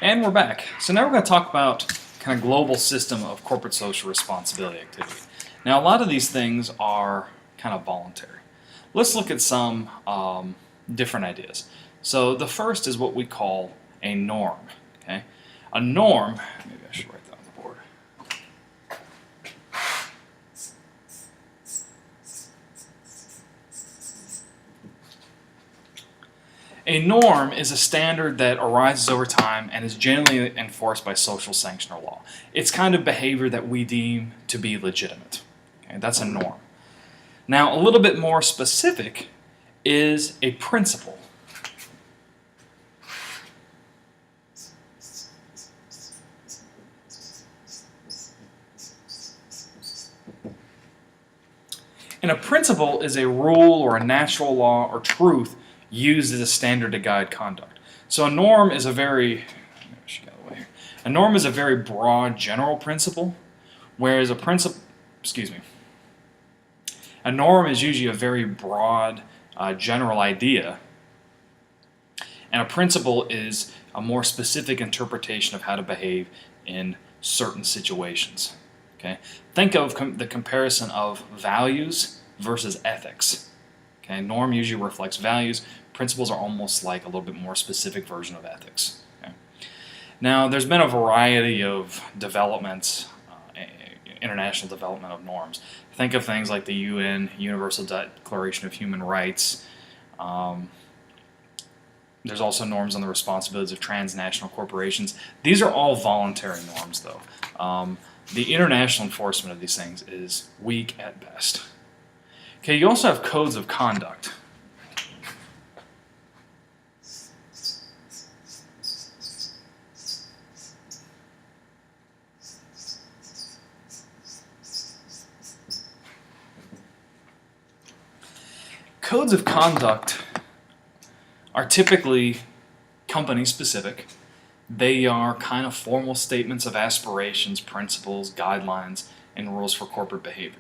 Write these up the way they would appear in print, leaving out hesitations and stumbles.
And we're back. So now we're going to talk about kind of global system of corporate social responsibility activity. Now a lot of these things are kind of voluntary. Let's look at some different ideas. So the first is what we call a norm. Okay, a norm. Maybe I should write that on the board. A norm is a standard that arises over time and is generally enforced by social sanction or law. It's kind of behavior that we deem to be legitimate. Okay, that's a norm. Now, a little bit more specific is a principle. And a principle is a rule or a natural law or truth used as a standard to guide conduct. So a norm is a very broad general principle, whereas a norm is usually a very broad general idea, and a principle is a more specific interpretation of how to behave in certain situations. Okay? Think of the comparison of values versus ethics. Okay? Norm usually reflects values. Principles are almost like a little bit more specific version of ethics. Okay? Now, there's been a variety of developments, international development of norms. Think of things like the UN, Universal Declaration of Human Rights. There's also norms on the responsibilities of transnational corporations. These are all voluntary norms, though. The international enforcement of these things is weak at best. Okay, you also have codes of conduct. Codes of conduct are typically company-specific. They are kind of formal statements of aspirations, principles, guidelines, and rules for corporate behavior.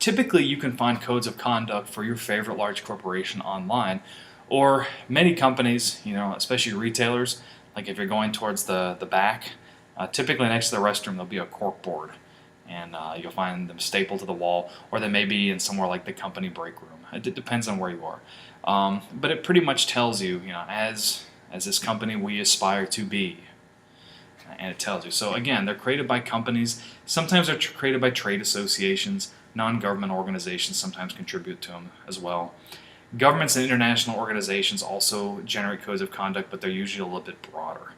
Typically, you can find codes of conduct for your favorite large corporation online, or many companies, especially retailers, like if you're going towards the back, typically next to the restroom there'll be a cork board, and you'll find them stapled to the wall, or they may be in somewhere like the company break room. It depends on where you are. But it pretty much tells you, as this company we aspire to be. And it tells you. So again, they're created by companies. Sometimes they're created by trade associations. Non-government organizations sometimes contribute to them as well. Governments and international organizations also generate codes of conduct, but they're usually a little bit broader.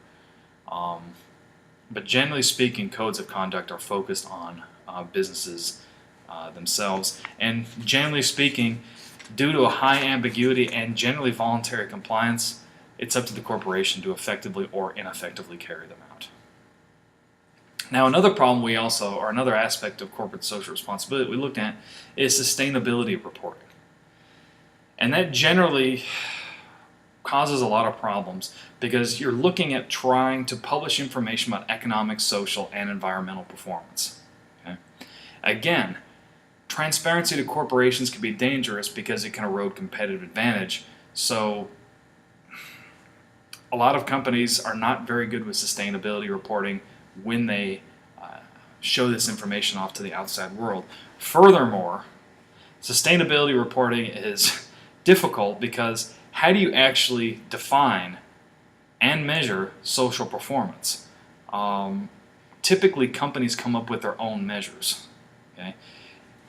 But generally speaking, codes of conduct are focused on businesses themselves. And generally speaking, due to a high ambiguity and generally voluntary compliance, it's up to the corporation to effectively or ineffectively carry them out. Now, another problem another aspect of corporate social responsibility we looked at is sustainability reporting. And that generally causes a lot of problems because you're looking at trying to publish information about economic, social, and environmental performance. Okay? Again, transparency to corporations can be dangerous because it can erode competitive advantage. So a lot of companies are not very good with sustainability reporting when they show this information off to the outside world. Furthermore, sustainability reporting is difficult because how do you actually define and measure social performance? Typically, companies come up with their own measures. Okay?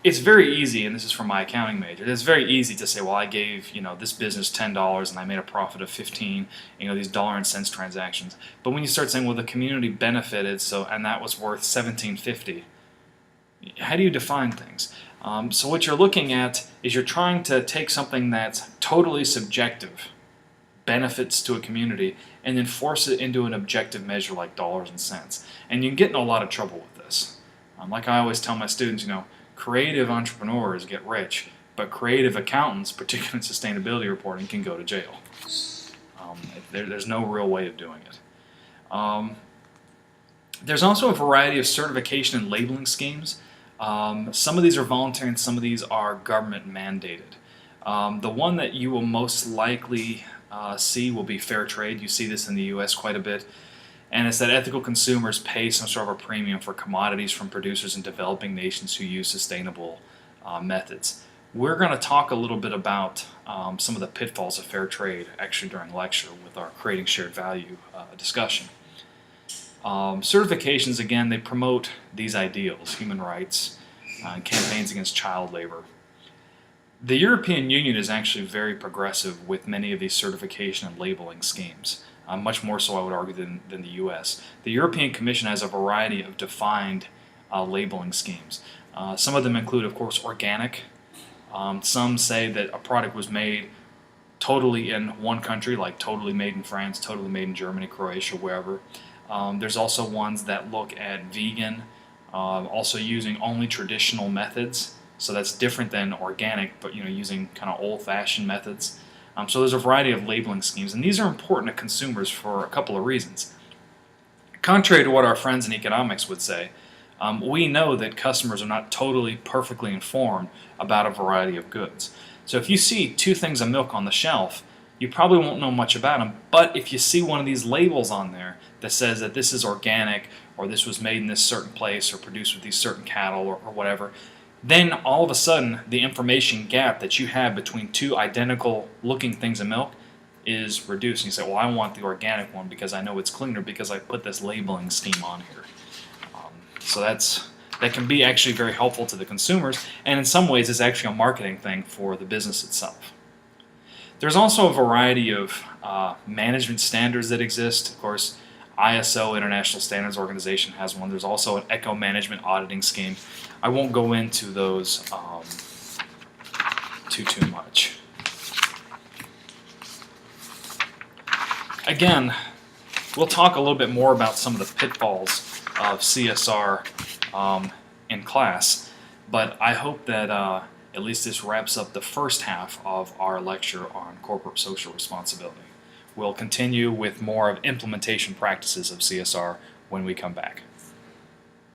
It's very easy, and this is from my accounting major, it's very easy to say, well, I gave this business $10 and I made a profit of 15, these dollar and cents transactions. But when you start saying, well, the community benefited, and that was worth $17.50, how do you define things? So what you're looking at is you're trying to take something that's totally subjective, benefits to a community, and then force it into an objective measure like dollars and cents. And you can get in a lot of trouble with this. Like I always tell my students, creative entrepreneurs get rich, but creative accountants, particularly in sustainability reporting, can go to jail. There's no real way of doing it. There's also a variety of certification and labeling schemes. Some of these are voluntary and some of these are government mandated. The one that you will most likely C will be fair trade. You see this in the U.S. quite a bit. And it's that ethical consumers pay some sort of a premium for commodities from producers in developing nations who use sustainable methods. We're going to talk a little bit about some of the pitfalls of fair trade actually during lecture with our Creating Shared Value discussion. Certifications, again, they promote these ideals, human rights, and campaigns against child labor. The European Union is actually very progressive with many of these certification and labeling schemes. Much more so, I would argue, than the U.S. The European Commission has a variety of defined labeling schemes. Some of them include, of course, organic. Some say that a product was made totally in one country, like totally made in France, totally made in Germany, Croatia, wherever. There's also ones that look at vegan, also using only traditional methods. So that's different than organic, but using kind of old-fashioned methods. So there's a variety of labeling schemes, and these are important to consumers for a couple of reasons. Contrary to what our friends in economics would say, we know that customers are not totally perfectly informed about a variety of goods. So if you see 2 things of milk on the shelf, you probably won't know much about them, but if you see one of these labels on there that says that this is organic, or this was made in this certain place, or produced with these certain cattle, or whatever, then all of a sudden the information gap that you have between 2 identical looking things of milk is reduced. And you say, well, I want the organic one because I know it's cleaner because I put this labeling scheme on here. So that can be actually very helpful to the consumers, and in some ways it's actually a marketing thing for the business itself. There's also a variety of management standards that exist. Of course, ISO, International Standards Organization, has one. There's also an eco management auditing scheme. I won't go into those too much. Again, we'll talk a little bit more about some of the pitfalls of CSR in class, but I hope that at least this wraps up the first half of our lecture on corporate social responsibility. We'll continue with more of implementation practices of CSR when we come back.